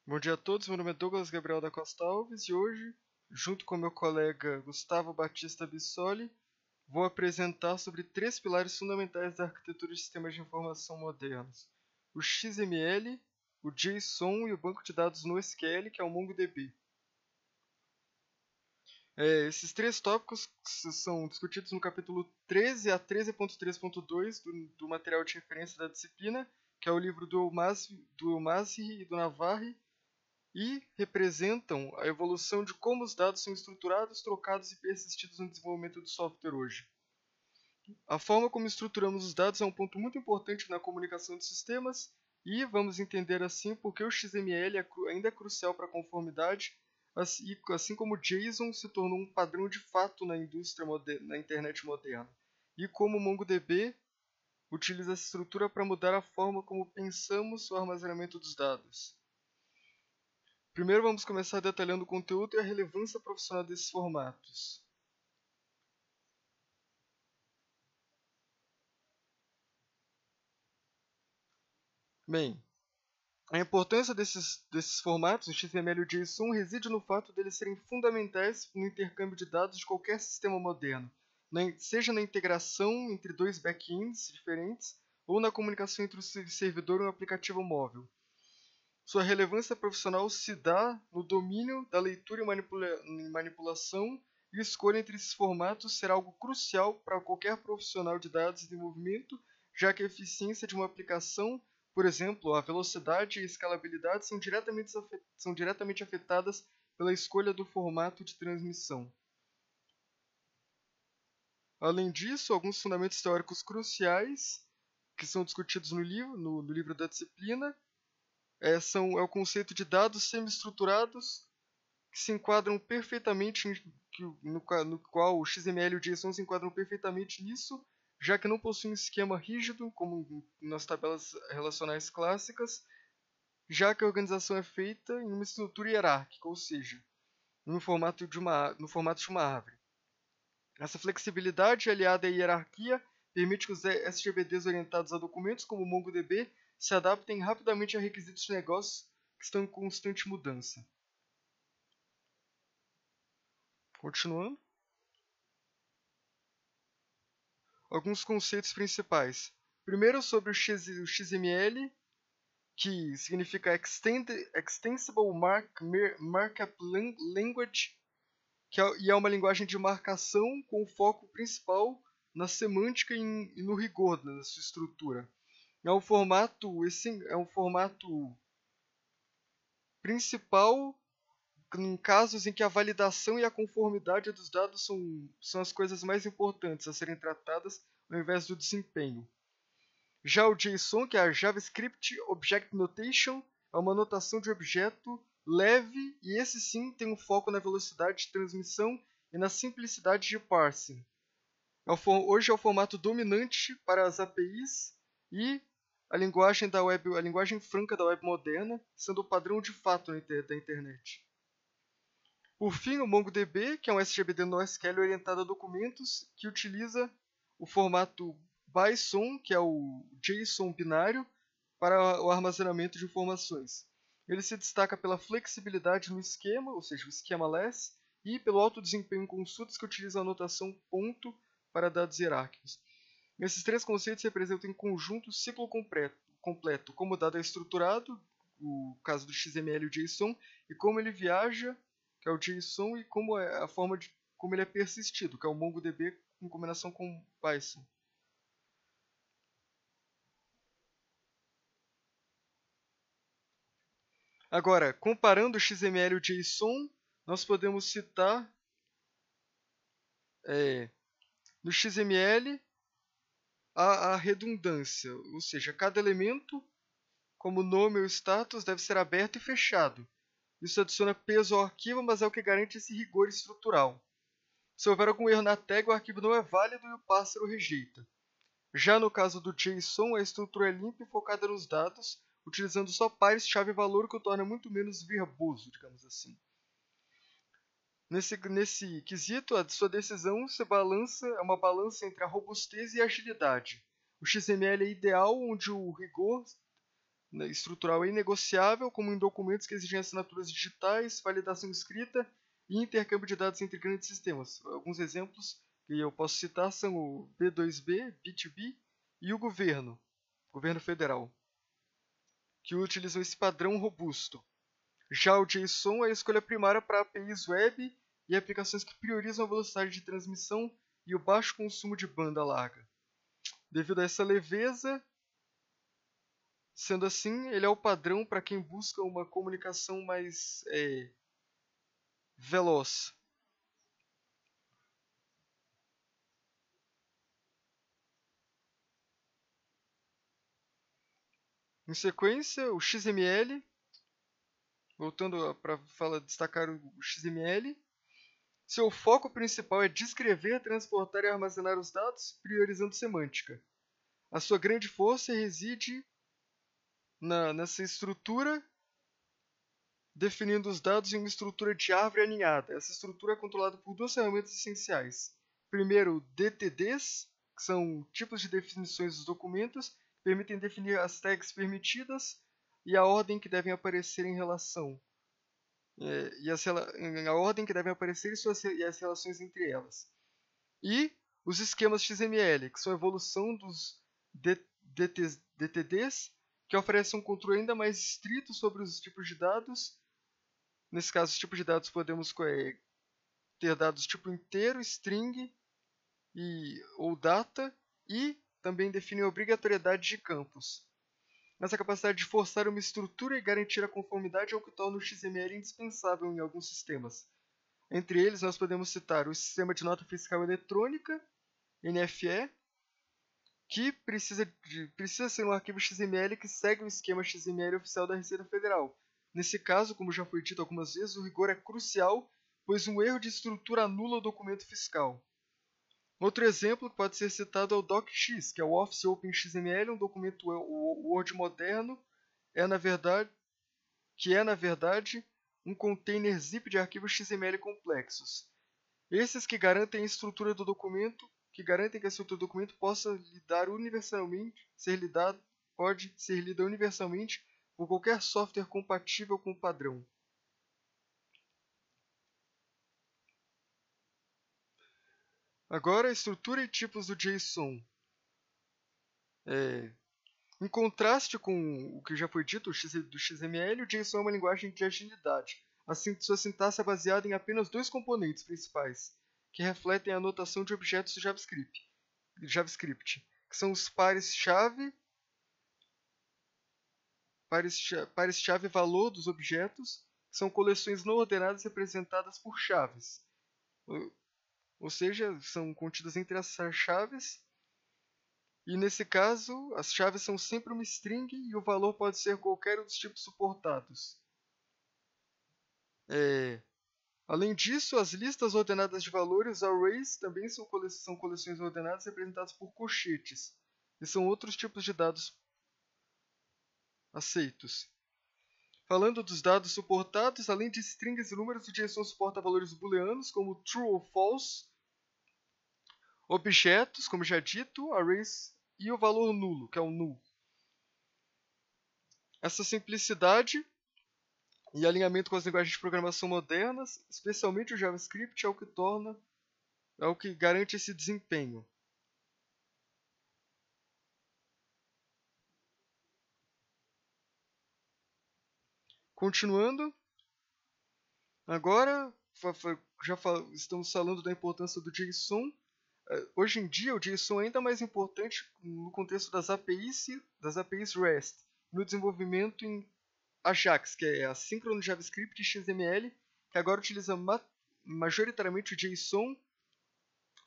Bom dia a todos, meu nome é Douglas Gabriel da Costa Alves e hoje, junto com meu colega Gustavo Batista Bissoli, vou apresentar sobre três pilares fundamentais da arquitetura de sistemas de informação modernos: o XML, o JSON e o banco de dados NoSQL, que é o MongoDB. Esses três tópicos são discutidos no capítulo 13 a 13.3.2 do material de referência da disciplina, que é o livro do Elmasi e do Navarre, e representam a evolução de como os dados são estruturados, trocados e persistidos no desenvolvimento do software hoje. A forma como estruturamos os dados é um ponto muito importante na comunicação de sistemas e vamos entender assim por que o XML ainda é crucial para a conformidade, assim como o JSON se tornou um padrão de fato na na internet moderna, e como o MongoDB utiliza essa estrutura para mudar a forma como pensamos o armazenamento dos dados. Primeiro vamos começar detalhando o conteúdo e a relevância profissional desses formatos. Bem, a importância desses formatos, o XML e o JSON, reside no fato de eles serem fundamentais no intercâmbio de dados de qualquer sistema moderno, seja na integração entre dois backends diferentes ou na comunicação entre o servidor e um aplicativo móvel. Sua relevância profissional se dá no domínio da leitura e manipulação, e a escolha entre esses formatos será algo crucial para qualquer profissional de dados e desenvolvimento, já que a eficiência de uma aplicação, por exemplo, a velocidade e a escalabilidade são diretamente afetadas pela escolha do formato de transmissão. Além disso, alguns fundamentos teóricos cruciais que são discutidos no livro da disciplina é o conceito de dados semi-estruturados que se enquadram perfeitamente no qual o XML e o JSON se enquadram perfeitamente nisso, já que não possuem um esquema rígido como nas tabelas relacionais clássicas, já que a organização é feita em uma estrutura hierárquica, ou seja, no formato de uma árvore. Essa flexibilidade aliada à hierarquia permite que os SGBDs orientados a documentos como o MongoDB se adaptem rapidamente a requisitos de negócio que estão em constante mudança. Continuando. Alguns conceitos principais. Primeiro, sobre o XML, que significa Extensible Markup Language, e é uma linguagem de marcação com foco principal na semântica e no rigor da sua estrutura. É um formato principal em casos em que a validação e a conformidade dos dados são as coisas mais importantes a serem tratadas ao invés do desempenho. Já o JSON, que é a JavaScript Object Notation, é uma notação de objeto leve e esse sim tem um foco na velocidade de transmissão e na simplicidade de parsing. Hoje é o formato dominante para as APIs e a linguagem franca da web moderna, sendo o padrão de fato da internet. Por fim, o MongoDB, que é um SGBD NoSQL orientado a documentos, que utiliza o formato BYSON, que é o JSON binário, para o armazenamento de informações. Ele se destaca pela flexibilidade no esquema, ou seja, o esquemaless, e pelo alto desempenho em consultas que utilizam a notação ponto para dados hierárquicos. Esses três conceitos representam em conjunto o ciclo completo, como o dado é estruturado, o caso do XML e o JSON, e como ele viaja, que é o JSON, e como é a forma de como ele é persistido, que é o MongoDB em combinação com Python. Agora, comparando o XML e o JSON, nós podemos citar no XML a redundância, ou seja, cada elemento, como nome ou status, deve ser aberto e fechado. Isso adiciona peso ao arquivo, mas é o que garante esse rigor estrutural. Se houver algum erro na tag, o arquivo não é válido e o parser o rejeita. Já no caso do JSON, a estrutura é limpa e focada nos dados, utilizando só pares chave-valor, o que o torna muito menos verboso, digamos assim. Nesse quesito, a sua decisão é uma balança entre a robustez e a agilidade. O XML é ideal, onde o rigor estrutural é inegociável, como em documentos que exigem assinaturas digitais, validação escrita e intercâmbio de dados entre grandes sistemas. Alguns exemplos que eu posso citar são o B2B, B2B e o governo federal, que utilizam esse padrão robusto. Já o JSON é a escolha primária para APIs web e aplicações que priorizam a velocidade de transmissão e o baixo consumo de banda larga. Devido a essa leveza, sendo assim, ele é o padrão para quem busca uma comunicação mais veloz. Em sequência, o XML, voltando para destacar o XML. Seu foco principal é descrever, transportar e armazenar os dados, priorizando semântica. A sua grande força reside nessa estrutura, definindo os dados em uma estrutura de árvore aninhada. Essa estrutura é controlada por duas ferramentas essenciais. Primeiro, DTDs, que são tipos de definições dos documentos, que permitem definir as tags permitidas e a ordem que devem aparecer em relação. A ordem que devem aparecer e as relações entre elas. E os esquemas XML, que são a evolução dos DTDs, que oferecem um controle ainda mais estrito sobre os tipos de dados. Nesse caso, os tipos de dados podemos ter dados tipo inteiro, string ou data, e também definem a obrigatoriedade de campos. Essa capacidade de forçar uma estrutura e garantir a conformidade é o que torna o XML indispensável em alguns sistemas. Entre eles, nós podemos citar o Sistema de Nota Fiscal Eletrônica, NFE, que precisa ser um arquivo XML que segue o esquema XML oficial da Receita Federal. Nesse caso, como já foi dito algumas vezes, o rigor é crucial, pois um erro de estrutura anula o documento fiscal. Outro exemplo que pode ser citado é o DocX, que é o Office Open XML, um documento Word moderno, que é na verdade um container zip de arquivos XML complexos. Esses que garantem que a estrutura do documento possa pode ser lida universalmente por qualquer software compatível com o padrão. Agora, a estrutura e tipos do JSON. Em contraste com o que já foi dito do XML, o JSON é uma linguagem de agilidade. Sua sintaxe é baseada em apenas dois componentes principais, que refletem a notação de objetos do JavaScript, que são os pares-chave valor dos objetos, que são coleções não ordenadas representadas por chaves. Ou seja, são contidas entre as chaves. E nesse caso, as chaves são sempre uma string e o valor pode ser qualquer um dos tipos suportados. Além disso, as listas ordenadas de valores, arrays, também são coleções ordenadas representadas por colchetes, e são outros tipos de dados aceitos. Falando dos dados suportados, além de strings e números, o JSON suporta valores booleanos, como true ou false, objetos, como já dito, arrays, e o valor nulo, que é o null. Essa simplicidade e alinhamento com as linguagens de programação modernas, especialmente o JavaScript, é o que garante esse desempenho. Continuando, agora estamos falando da importância do JSON. Hoje em dia, o JSON é ainda mais importante no contexto das APIs REST, no desenvolvimento em Ajax, que é assíncrono JavaScript e XML, que agora utiliza majoritariamente o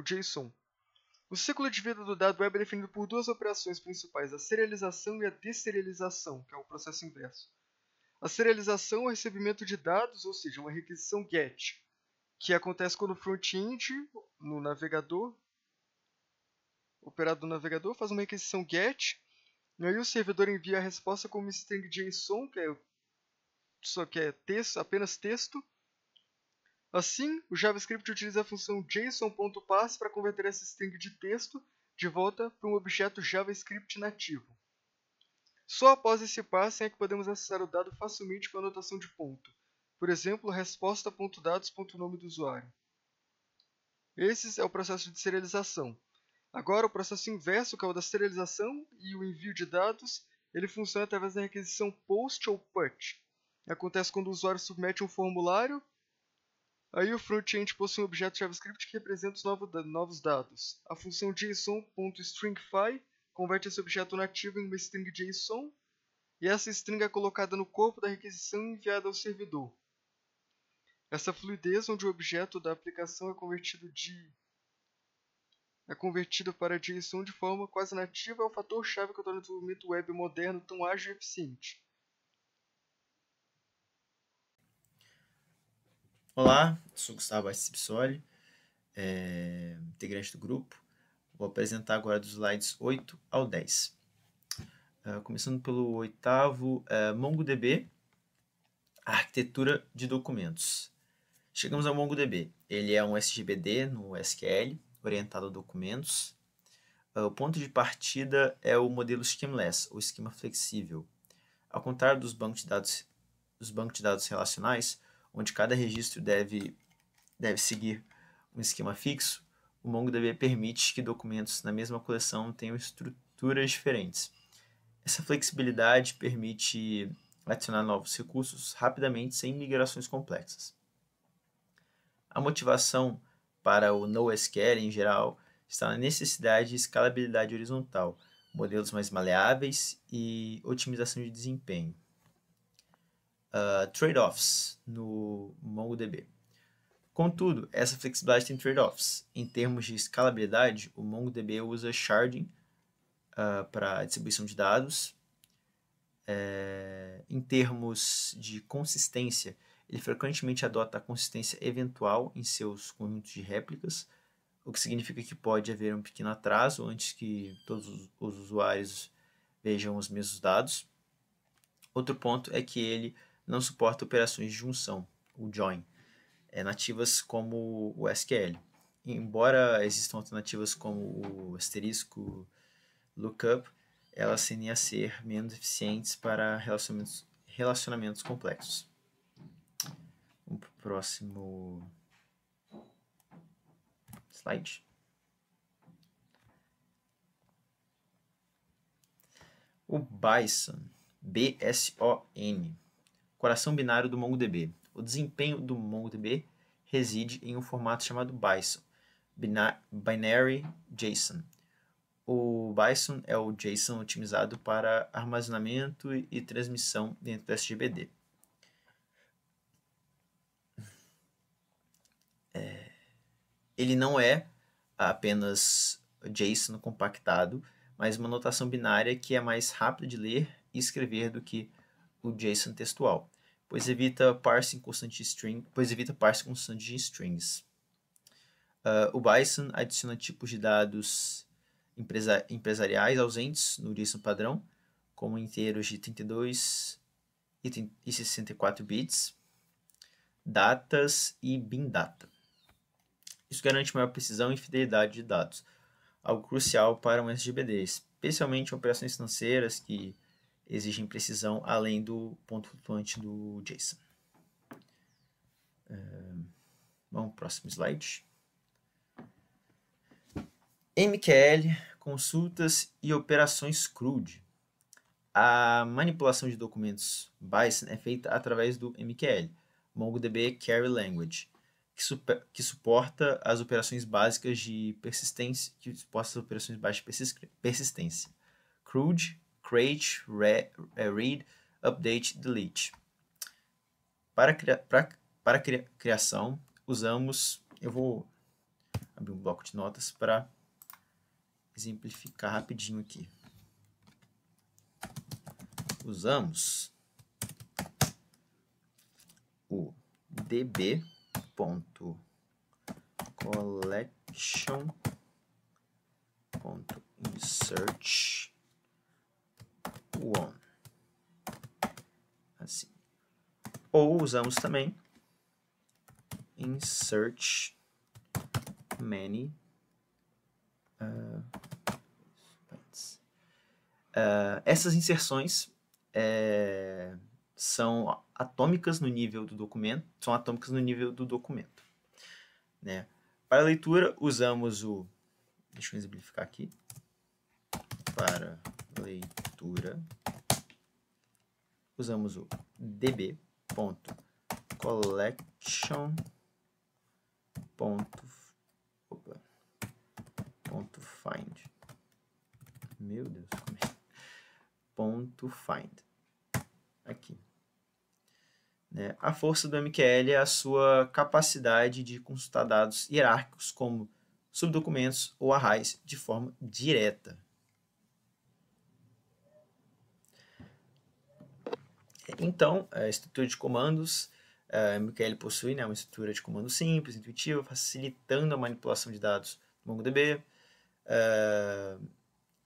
JSON. O ciclo de vida do dado web é definido por duas operações principais, a serialização e a deserialização, que é o processo inverso. A serialização é o recebimento de dados, ou seja, uma requisição GET, que acontece quando o front-end, no navegador, operado no navegador, faz uma requisição GET, e aí o servidor envia a resposta como string JSON, que é texto, apenas texto. Assim, o JavaScript utiliza a função JSON.parse para converter essa string de texto de volta para um objeto JavaScript nativo. Só após esse passo é que podemos acessar o dado facilmente com a anotação de ponto. Por exemplo, resposta.dados.nome do usuário. Esse é o processo de serialização. Agora, o processo inverso, que é o da serialização e o envio de dados, ele funciona através da requisição POST ou PUT. Acontece quando o usuário submete um formulário, aí o front-end possui um objeto JavaScript que representa os novos dados. A função JSON.stringify converte esse objeto nativo em uma string JSON, e essa string é colocada no corpo da requisição e enviada ao servidor. Essa fluidez onde o objeto da aplicação é convertido para JSON de forma quase nativa é o fator-chave que torna o desenvolvimento web moderno tão ágil e eficiente. Olá, sou Gustavo Psori, integrante do grupo. Vou apresentar agora dos slides 8 ao 10. Começando pelo oitavo, MongoDB, arquitetura de documentos. Chegamos ao MongoDB. Ele é um SGBD no SQL, orientado a documentos. O ponto de partida é o modelo schemaless, ou esquema flexível. Ao contrário dos bancos de dados relacionais, onde cada registro deve seguir um esquema fixo, o MongoDB permite que documentos na mesma coleção tenham estruturas diferentes. Essa flexibilidade permite adicionar novos recursos rapidamente sem migrações complexas. A motivação para o NoSQL em geral está na necessidade de escalabilidade horizontal, modelos mais maleáveis e otimização de desempenho. Trade-offs no MongoDB. Contudo, essa flexibilidade tem trade-offs. Em termos de escalabilidade, o MongoDB usa sharding para distribuição de dados. Em termos de consistência, ele frequentemente adota a consistência eventual em seus conjuntos de réplicas, o que significa que pode haver um pequeno atraso antes que todos os usuários vejam os mesmos dados. Outro ponto é que ele não suporta operações de junção, o join, nativas como o SQL. Embora existam alternativas como o asterisco lookup, elas tendem a ser menos eficientes para relacionamentos complexos. Vamos para o próximo slide. O Bison, B-S-O-N, coração binário do MongoDB. O desempenho do MongoDB reside em um formato chamado Bison, Binary JSON. O Bison é o JSON otimizado para armazenamento e transmissão dentro do SGBD. Ele não é apenas JSON compactado, mas uma notação binária que é mais rápida de ler e escrever do que o JSON textual, pois evita parsing constante de strings. O Bison adiciona tipos de dados empresariais ausentes no JSON padrão, como inteiros de 32 e 64 bits, datas e bin data. Isso garante maior precisão e fidelidade de dados, algo crucial para um SGBD, especialmente em operações financeiras que exigem precisão além do ponto flutuante do JSON. Vamos para o próximo slide. MQL, consultas e operações CRUD. A manipulação de documentos Bison é feita através do MQL, MongoDB Query Language, que suporta as operações básicas de persistência, CRUD, create, read, update, delete. Para criação, usamos... Eu vou abrir um bloco de notas para exemplificar rapidinho aqui. Usamos o db.collection.insert one. Assim. Ou usamos também insert many essas inserções são atômicas no nível do documento, né? Para leitura, usamos o... Deixa eu exemplificar aqui. Para leitura, usamos o db.collection.find. Meu Deus, como é? .find. Aqui. Né? A força do MQL é a sua capacidade de consultar dados hierárquicos como subdocumentos ou arrays de forma direta. Então, a estrutura de comandos, a MQL possui, né, uma estrutura de comando simples, intuitiva, facilitando a manipulação de dados do MongoDB,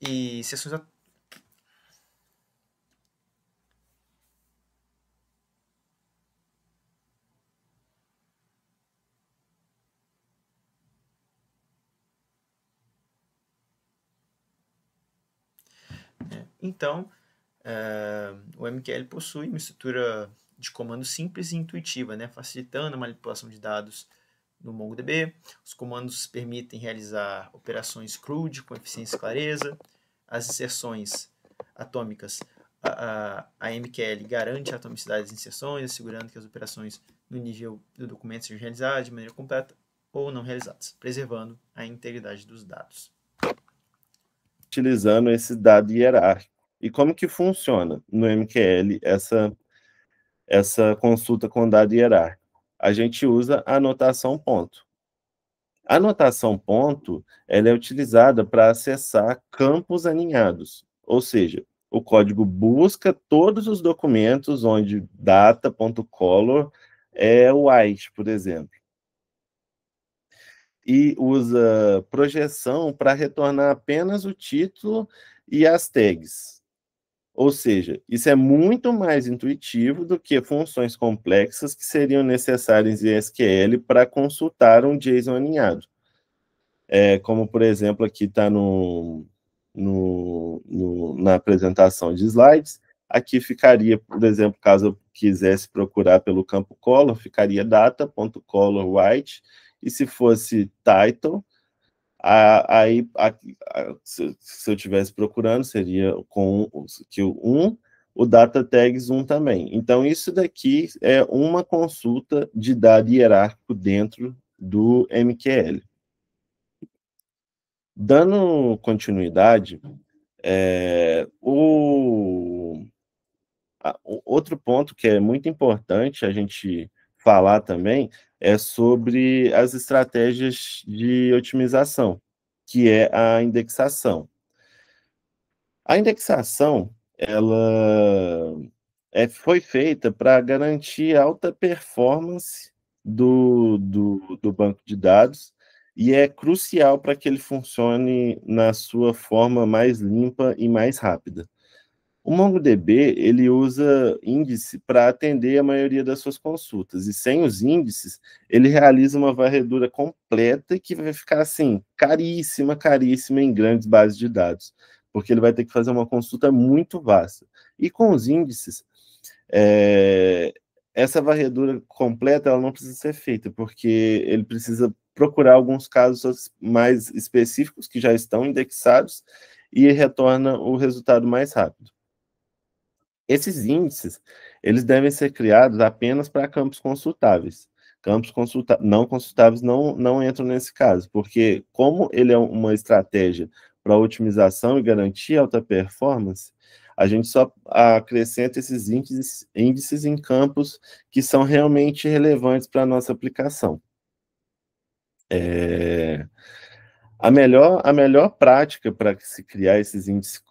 e seções... Então, o MQL possui uma estrutura de comando simples e intuitiva, né, facilitando a manipulação de dados no MongoDB. Os comandos permitem realizar operações CRUD com eficiência e clareza. As inserções atômicas, a MQL garante a atomicidade das inserções, assegurando que as operações no nível do documento sejam realizadas de maneira completa ou não realizadas, preservando a integridade dos dados. Utilizando esse dado hierárquico. E como que funciona no MQL essa consulta com dado hierárquico? A gente usa a anotação ponto. A anotação ponto ela é utilizada para acessar campos aninhados, ou seja, o código busca todos os documentos onde data.color é white, por exemplo. E usa projeção para retornar apenas o título e as tags. Ou seja, isso é muito mais intuitivo do que funções complexas que seriam necessárias em SQL para consultar um JSON aninhado. Como, por exemplo, aqui está na apresentação de slides, aqui ficaria, por exemplo, caso eu quisesse procurar pelo campo color, ficaria data.colorWhite, e se fosse title, aí se eu estivesse procurando, seria com o data tags 1 também. Então, isso daqui é uma consulta de dado hierárquico dentro do MQL. Dando continuidade, outro ponto que é muito importante a gente falar também é sobre as estratégias de otimização, que é a indexação. A indexação, ela foi feita para garantir alta performance do banco de dados e é crucial para que ele funcione na sua forma mais limpa e mais rápida. O MongoDB ele usa índice para atender a maioria das suas consultas, e sem os índices, ele realiza uma varredura completa que vai ficar assim, caríssima em grandes bases de dados, porque ele vai ter que fazer uma consulta muito vasta. E com os índices, essa varredura completa ela não precisa ser feita, porque ele precisa procurar alguns casos mais específicos que já estão indexados e retorna o resultado mais rápido. Esses índices, eles devem ser criados apenas para campos consultáveis. Campos não consultáveis não entram nesse caso, porque como ele é uma estratégia para otimização e garantir alta performance, a gente só acrescenta esses índices em campos que são realmente relevantes para a nossa aplicação. A melhor prática para se criar esses índices,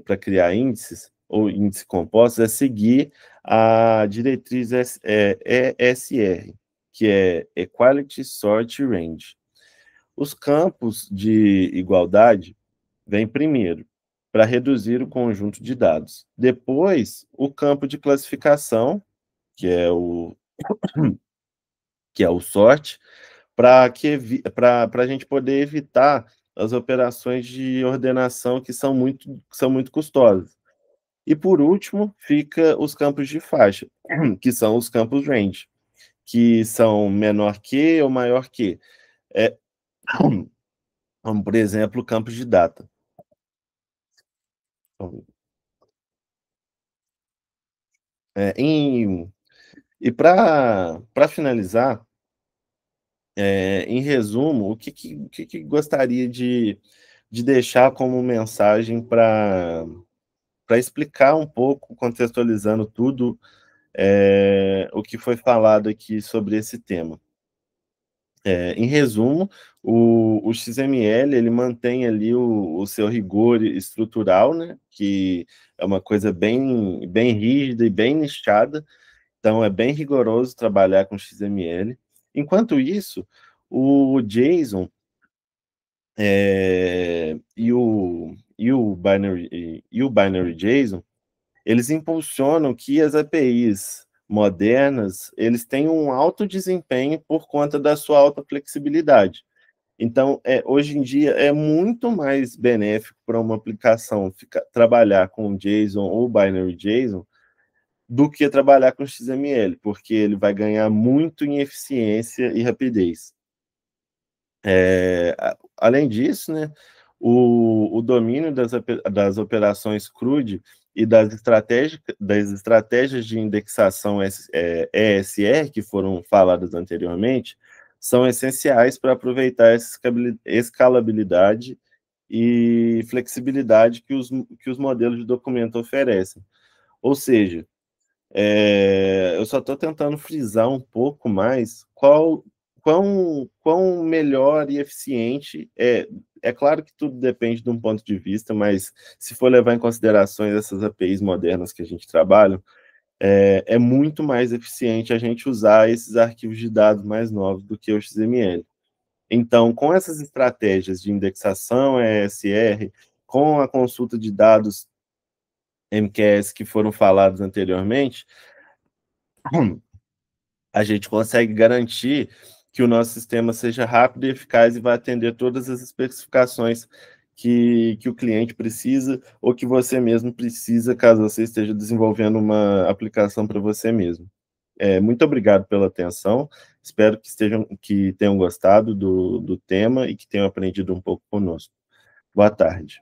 para criar índices ou índice compostos, é seguir a diretriz ESR, que é Equality Sort Range. Os campos de igualdade vêm primeiro, para reduzir o conjunto de dados. Depois, o campo de classificação, que é o sort, para a gente poder evitar as operações de ordenação que são muito custosas. E por último, fica os campos de faixa, que são os campos range, que são menor que ou maior que. É, como, por exemplo, campos de data. E para finalizar, em resumo, o que gostaria de deixar como mensagem para explicar um pouco, contextualizando tudo, o que foi falado aqui sobre esse tema. Em resumo, o XML ele mantém ali o seu rigor estrutural, né, que é uma coisa bem rígida e bem nichada, então é bem rigoroso trabalhar com XML. Enquanto isso, o JSON e o Binary JSON, eles impulsionam que as APIs modernas eles têm um alto desempenho por conta da sua alta flexibilidade. Então, hoje em dia, é muito mais benéfico para uma aplicação trabalhar com JSON ou Binary JSON do que trabalhar com XML, porque ele vai ganhar muito em eficiência e rapidez. Além disso, né, o domínio das operações CRUD e das estratégias de indexação ESR, que foram faladas anteriormente, são essenciais para aproveitar essa escalabilidade e flexibilidade que os modelos de documento oferecem. Ou seja, eu só estou tentando frisar um pouco mais quão melhor e eficiente é. É claro que tudo depende de um ponto de vista, mas se for levar em consideração essas APIs modernas que a gente trabalha, é muito mais eficiente a gente usar esses arquivos de dados mais novos do que o XML. Então, com essas estratégias de indexação ESR, com a consulta de dados MQS que foram falados anteriormente, a gente consegue garantir que o nosso sistema seja rápido e eficaz e vai atender todas as especificações que o cliente precisa ou que você mesmo precisa, caso você esteja desenvolvendo uma aplicação para você mesmo. Muito obrigado pela atenção, espero que tenham gostado do tema e que tenham aprendido um pouco conosco. Boa tarde.